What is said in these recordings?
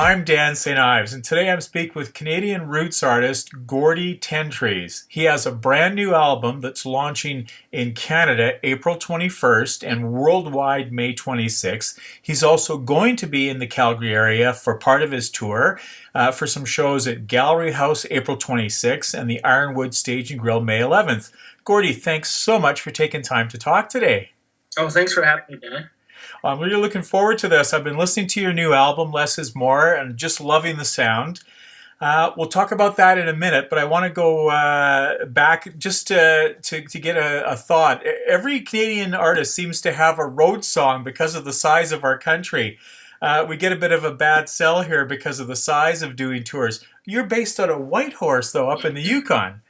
I'm Dan St.Yves, and today I'm speaking with Canadian roots artist Gordie Tentrees. He has a brand new album that's launching in Canada April 21st and worldwide May 26th. He's also going to be in the Calgary area for part of his tour for some shows at Gallery House April 26th and the Ironwood Stage Grill May 11th. Gordie, thanks so much for taking time to talk today. Oh, thanks for having me, Dan. I'm really looking forward to this. I've been listening to your new album, Less is More, and just loving the sound. We'll talk about that in a minute, but I want to go back just to get a thought. Every Canadian artist seems to have a road song because of the size of our country. We get a bit of a bad sell here because of the size of doing tours. You're based out of Whitehorse, though, up in the Yukon.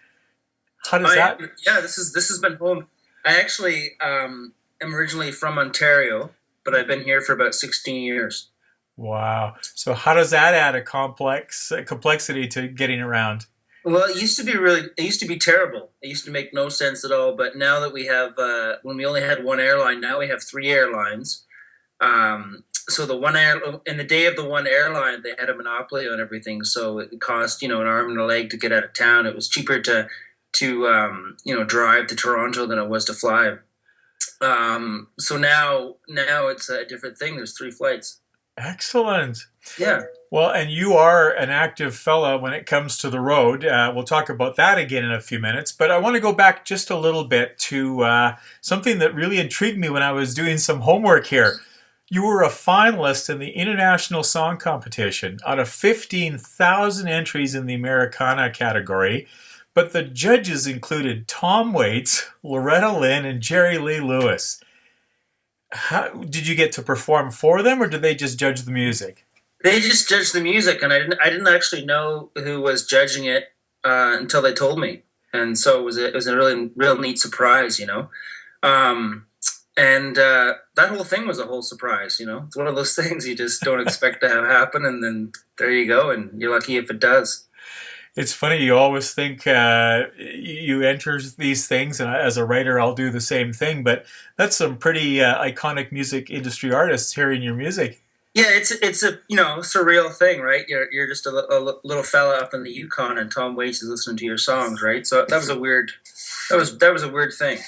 How does that? Yeah, this has been home. I actually am originally from Ontario, but I've been here for about 16 years. Wow. So how does that add a complexity to getting around? Well, it used to be terrible. It used to make no sense at all. But now that we have, when we only had one airline, now we have three airlines. So in the day of the one airline, they had a monopoly on everything. So it cost, an arm and a leg to get out of town. It was cheaper to drive to Toronto than it was to fly. So now it's a different thing. There's three flights. Excellent. Yeah. Well, and you are an active fella when it comes to the road. We'll talk about that again in a few minutes. But I want to go back just a little bit to something that really intrigued me when I was doing some homework here. You were a finalist in the International Song Competition out of 15,000 entries in the Americana category. But the judges included Tom Waits, Loretta Lynn, and Jerry Lee Lewis. Did you get to perform for them, or did they just judge the music? They just judged the music, and I didn't actually know who was judging it until they told me, and so it was a really real neat surprise, And that whole thing was a whole surprise, It's one of those things you just don't expect to have happen, and then there you go, and you're lucky if it does. It's funny, you always think you enter these things, and as a writer, I'll do the same thing, but that's some pretty iconic music industry artists hearing your music. Yeah, it's a surreal thing, right? You're just a little fella up in the Yukon, and Tom Waits is listening to your songs, right? So that was a weird thing.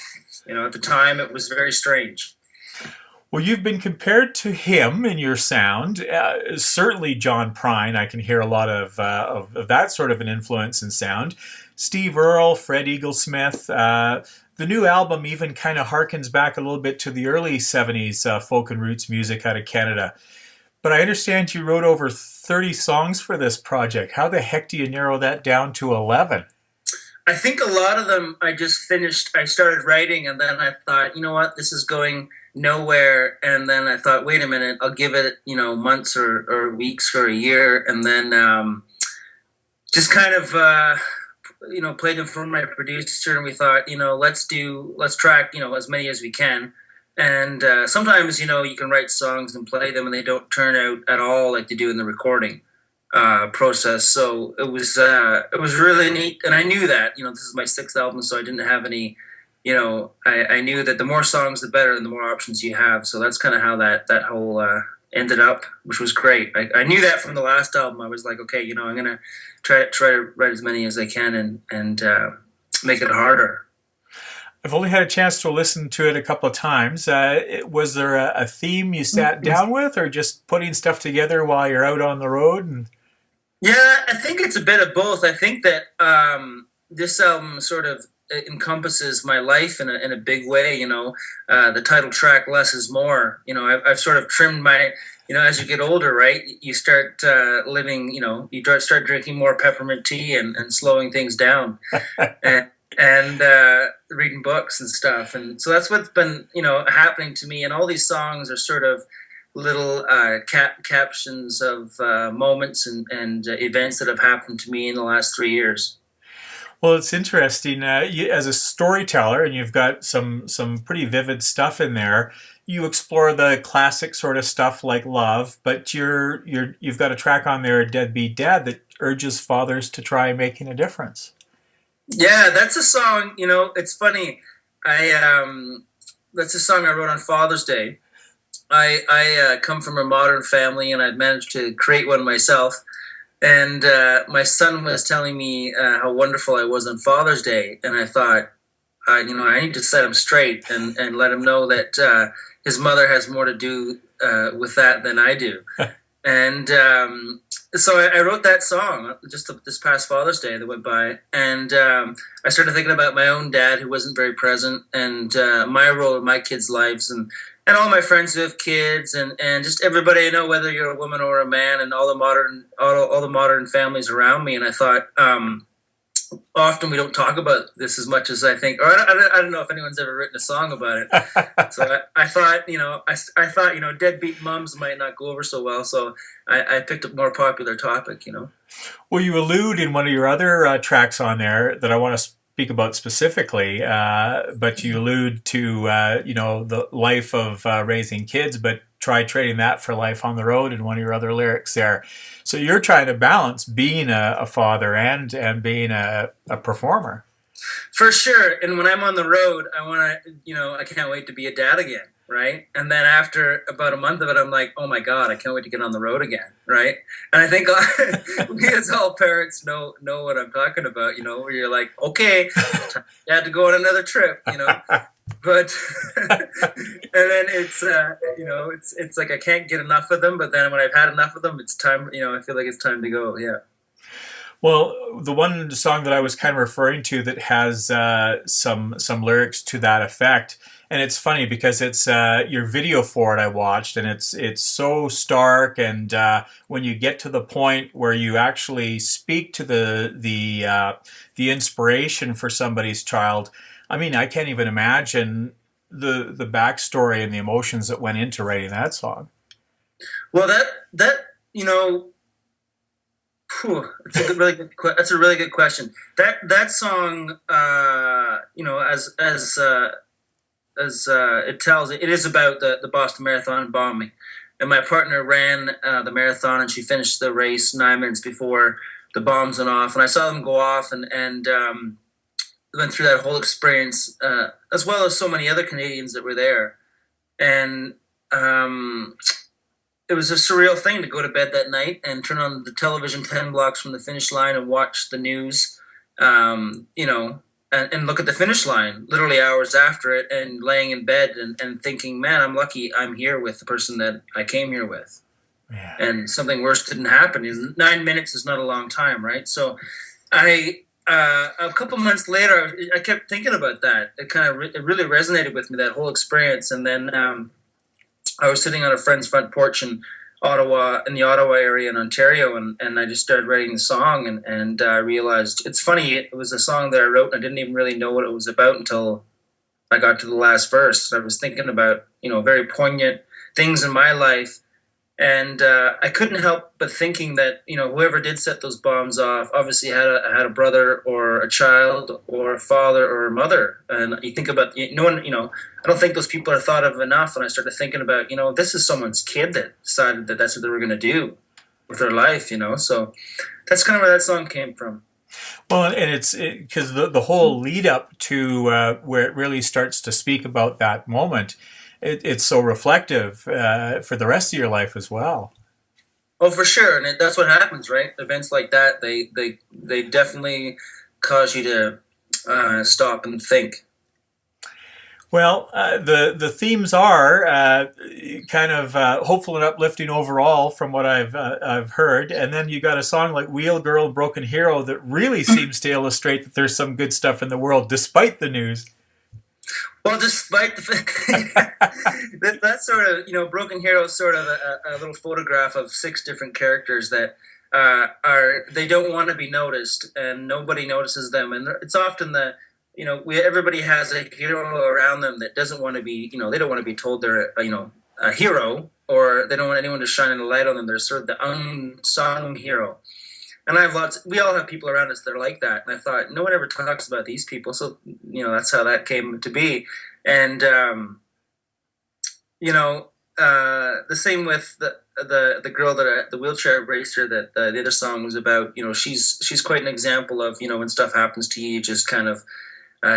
At the time, it was very strange. Well, you've been compared to him in your sound. Certainly John Prine, I can hear a lot of that sort of an influence in sound. Steve Earle, Fred Eaglesmith. The new album even kind of harkens back a little bit to the early 70s folk and roots music out of Canada. But I understand you wrote over 30 songs for this project. How the heck do you narrow that down to 11? I think a lot of them I started writing, and then I thought, you know what, this is going nowhere. And then I thought, wait a minute, I'll give it, months or weeks or a year. And then just kind of, played them for my producer, and we thought, let's track, as many as we can. And sometimes, you can write songs and play them and they don't turn out at all like they do in the recording process. So it was really neat. And I knew that, this is my sixth album, so I didn't have any, I knew that the more songs, the better, and the more options you have. So that's kind of how that whole ended up, which was great. I knew that from the last album. I was like, okay, I'm going to try to write as many as I can and make it harder. I've only had a chance to listen to it a couple of times. Was there a theme you sat down with, or just putting stuff together while you're out on the road? Yeah, I think it's a bit of both. I think that this album sort of encompasses my life in a big way. The title track, Less is More. I've sort of trimmed my, as you get older, right, you start living, you start drinking more peppermint tea and slowing things down. and reading books and stuff, and so that's what's been happening to me. And all these songs are sort of little captions of moments and events that have happened to me in the last 3 years. Well, it's interesting. As a storyteller, and you've got some pretty vivid stuff in there. You explore the classic sort of stuff like love, but you've got a track on there, "Deadbeat Dad," that urges fathers to try making a difference. Yeah, that's a song. It's funny. That's a song I wrote on Father's Day, I come from a modern family, and I've managed to create one myself. And my son was telling me how wonderful I was on Father's Day, and I thought, I need to set him straight and let him know that his mother has more to do with that than I do. And so I wrote that song just this past Father's Day that went by, and I started thinking about my own dad who wasn't very present, and my role in my kids' lives, and all my friends who have kids, and just everybody I know, whether you're a woman or a man, and all the modern families around me. And I thought, often we don't talk about this as much as I think, or I don't know if anyone's ever written a song about it. So I thought, I thought, deadbeat moms might not go over so well. So I picked a more popular topic. Well, you allude in one of your other tracks on there that I want to speak about specifically, but you allude to, the life of raising kids, but try trading that for life on the road in one of your other lyrics there. So you're trying to balance being a father and being a performer. For sure. And when I'm on the road, I want to, I can't wait to be a dad again. Right. And then after about a month of it, I'm like, oh my God, I can't wait to get on the road again. Right. And I think we as all parents know what I'm talking about, where you're like, okay, you had to go on another trip, but and then it's it's like I can't get enough of them. But then when I've had enough of them, it's time. I feel like it's time to go. Yeah. Well, the one song that I was kind of referring to that has some lyrics to that effect, and it's funny because it's your video for it I watched, and it's so stark, and when you get to the point where you actually speak to the inspiration for somebody's child, I mean, I can't even imagine the backstory and the emotions that went into writing that song. Well, that's a really good question. That song, as it tells, it is about the Boston Marathon bombing, and my partner ran the marathon, and she finished the race 9 minutes before the bombs went off, and I saw them go off, and went through that whole experience, as well as so many other Canadians that were there, and it was a surreal thing to go to bed that night and turn on the television 10 blocks from the finish line and watch the news, and look at the finish line literally hours after it, and laying in bed and thinking, man, I'm lucky I'm here with the person that I came here with. Yeah. And something worse didn't happen. 9 minutes is not a long time, right? So a couple months later, I kept thinking about that. It really resonated with me, that whole experience. And then I was sitting on a friend's front porch in the Ottawa area in Ontario, and I just started writing the song, and I realized, it's funny, it was a song that I wrote, and I didn't even really know what it was about until I got to the last verse. I was thinking about, very poignant things in my life, and I couldn't help but thinking that, whoever did set those bombs off obviously had a brother or a child or a father or a mother. And you think about, no one, I don't think those people are thought of enough. And I started thinking about, this is someone's kid that decided that that's what they were going to do with their life, So that's kind of where that song came from. Well, and it's because the whole lead up to where it really starts to speak about that moment, it's so reflective for the rest of your life as well. Oh, for sure, and that's what happens, right? Events like that, they definitely cause you to stop and think. Well, the themes are kind of hopeful and uplifting overall, from what I've heard. And then you got a song like "Wheel Girl, Broken Hero" that really seems to illustrate that there's some good stuff in the world despite the news. Well, despite that sort of, Broken Hero is sort of a little photograph of 6 different characters that they don't want to be noticed, and nobody notices them. And it's often everybody has a hero around them that doesn't want to be, they don't want to be told they're, a hero, or they don't want anyone to shine a light on them. They're sort of the unsung hero. And we all have people around us that are like that. And I thought, no one ever talks about these people. So, that's how that came to be. And, the same with the girl the wheelchair racer that the other song was about. She's quite an example of, when stuff happens to you, just kind of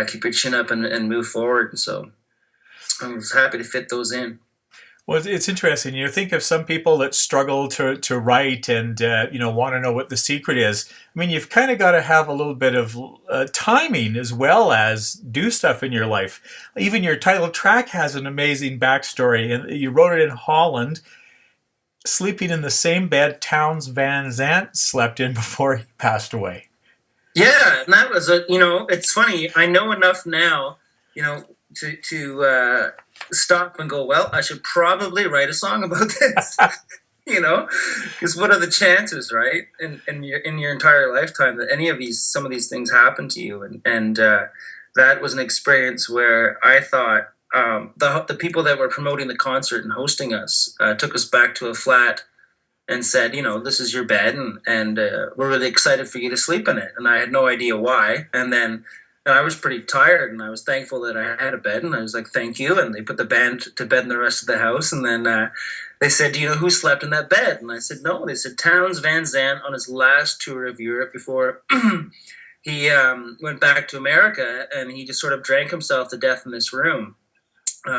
keep your chin up and move forward. So I was happy to fit those in. Well, it's interesting. You think of some people that struggle to write and want to know what the secret is. I mean, you've kind of got to have a little bit of timing as well as do stuff in your life. Even your title track has an amazing backstory, and you wrote it in Holland, sleeping in the same bed Townes Van Zandt slept in before he passed away. Yeah, and that was it's funny. I know enough now, to stop and go. Well, I should probably write a song about this. Because what are the chances, right, in your entire lifetime that some of these things happen to you? And that was an experience where I thought the people that were promoting the concert and hosting us took us back to a flat and said, this is your bed, and we're really excited for you to sleep in it. And I had no idea why. And then I was pretty tired, and I was thankful that I had a bed, and I was like, thank you. And they put the band to bed in the rest of the house. And then they said, do you know who slept in that bed? And I said, no. They said, Townes Van Zandt on his last tour of Europe before he went back to America, and he just sort of drank himself to death in this room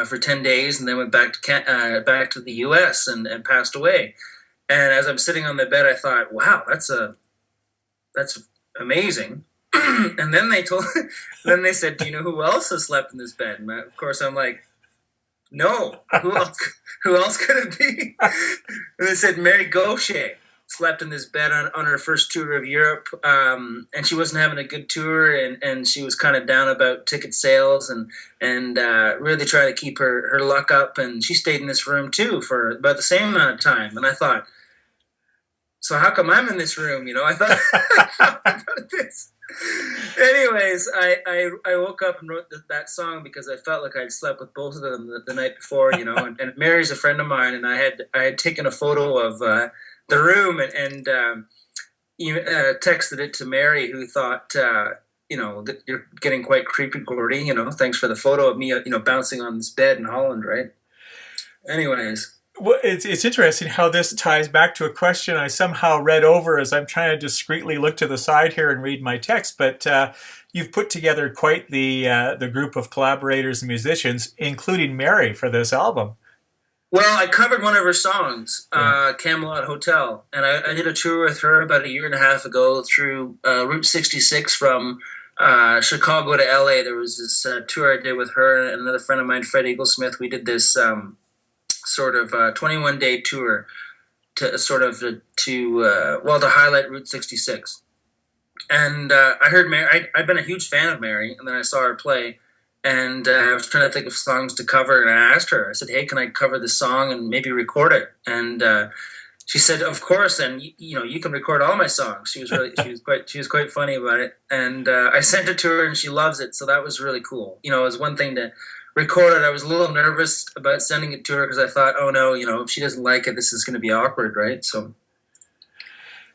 for 10 days, and then went back to the U.S. and passed away. And as I'm sitting on the bed, I thought, wow, that's amazing. And then then they said, do you know who else has slept in this bed? And of course, I'm like, no, who else could it be? And they said, Mary Gauthier slept in this bed on her first tour of Europe. And she wasn't having a good tour, and she was kind of down about ticket sales and really trying to keep her luck up. And she stayed in this room too for about the same amount of time. And I thought, so how come I'm in this room? I thought about this. Anyways, I woke up and wrote that song because I felt like I'd slept with both of them the night before, and Mary's a friend of mine, and I had taken a photo of the room and texted it to Mary, who thought, that you're getting quite creepy, Gordie, thanks for the photo of me, bouncing on this bed in Holland, right? Anyways. Well, it's interesting how this ties back to a question I somehow read over as I'm trying to discreetly look to the side here and read my text. But you've put together quite the group of collaborators and musicians, including Mary, for this album. Well, I covered one of her songs, Camelot Hotel, and I did a tour with her about a year and a half ago through Route 66 from Chicago to LA. There was this tour I did with her and another friend of mine, Fred Eaglesmith. We did this sort of 21-day tour to highlight Route 66. And I heard Mary. I've been a huge fan of Mary, and then I saw her play, and I was trying to think of songs to cover, and I asked her. I said, "Hey, can I cover this song and maybe record it?" And she said, "Of course." And you can record all my songs. She was quite funny about it, and I sent it to her, and she loves it. So that was really cool. It was one thing to recorded. I was a little nervous about sending it to her because I thought, oh no, if she doesn't like it, this is going to be awkward, right? So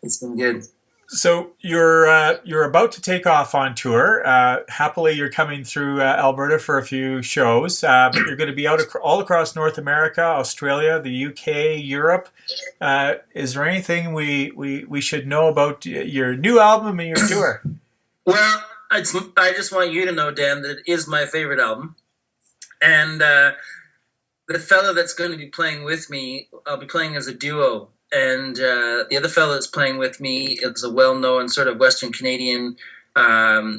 it's been good. So you're about to take off on tour. Happily, you're coming through Alberta for a few shows, but you're going to be out all across North America, Australia, the UK, Europe. Is there anything we should know about your new album and your tour? Well, I just want you to know, Dan, that it is my favorite album. And the fellow that's going to be playing with me, I'll be playing as a duo. And the other fellow that's playing with me is a well-known sort of Western Canadian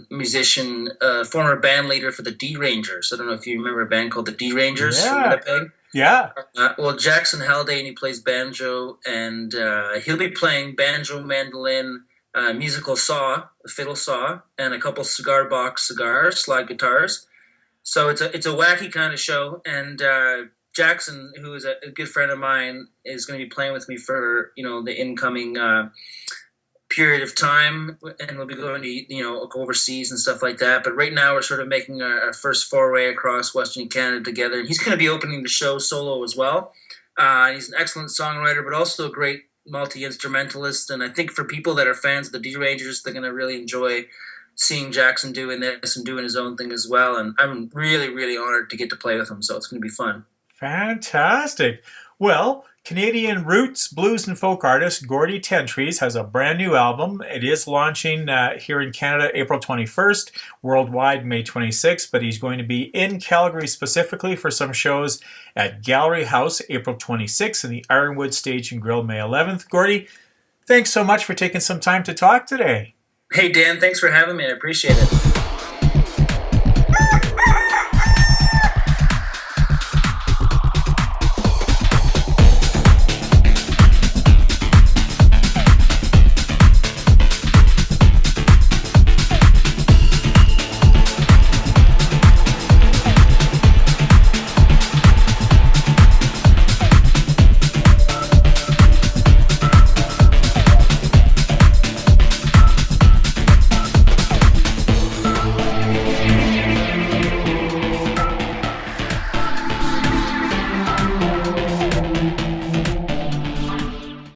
musician, former band leader for the D-Rangers. I don't know if you remember a band called the D-Rangers from Winnipeg. Yeah. Well, Jackson Haldane, he plays banjo, and he'll be playing banjo, mandolin, musical saw, a fiddle saw, and a couple cigar box cigars, slide guitars. So it's a wacky kind of show, and Jackson, who is a good friend of mine, is going to be playing with me for the incoming period of time, and we'll be going to overseas and stuff like that. But right now we're sort of making our first foray across Western Canada together. And he's going to be opening the show solo as well. He's an excellent songwriter, but also a great multi-instrumentalist. And I think for people that are fans of the D-Rangers, they're going to really enjoy seeing Jackson doing this and doing his own thing as well. And I'm really, really honored to get to play with him. So it's going to be fun. Fantastic. Well, Canadian roots, blues, and folk artist Gordie Tentrees has a brand new album. It is launching here in Canada April 21st, worldwide May 26th, but he's going to be in Calgary specifically for some shows at Gallery House April 26th and the Ironwood Stage Grill May 11th. Gordie, thanks so much for taking some time to talk today. Hey, Dan, thanks for having me. I appreciate it.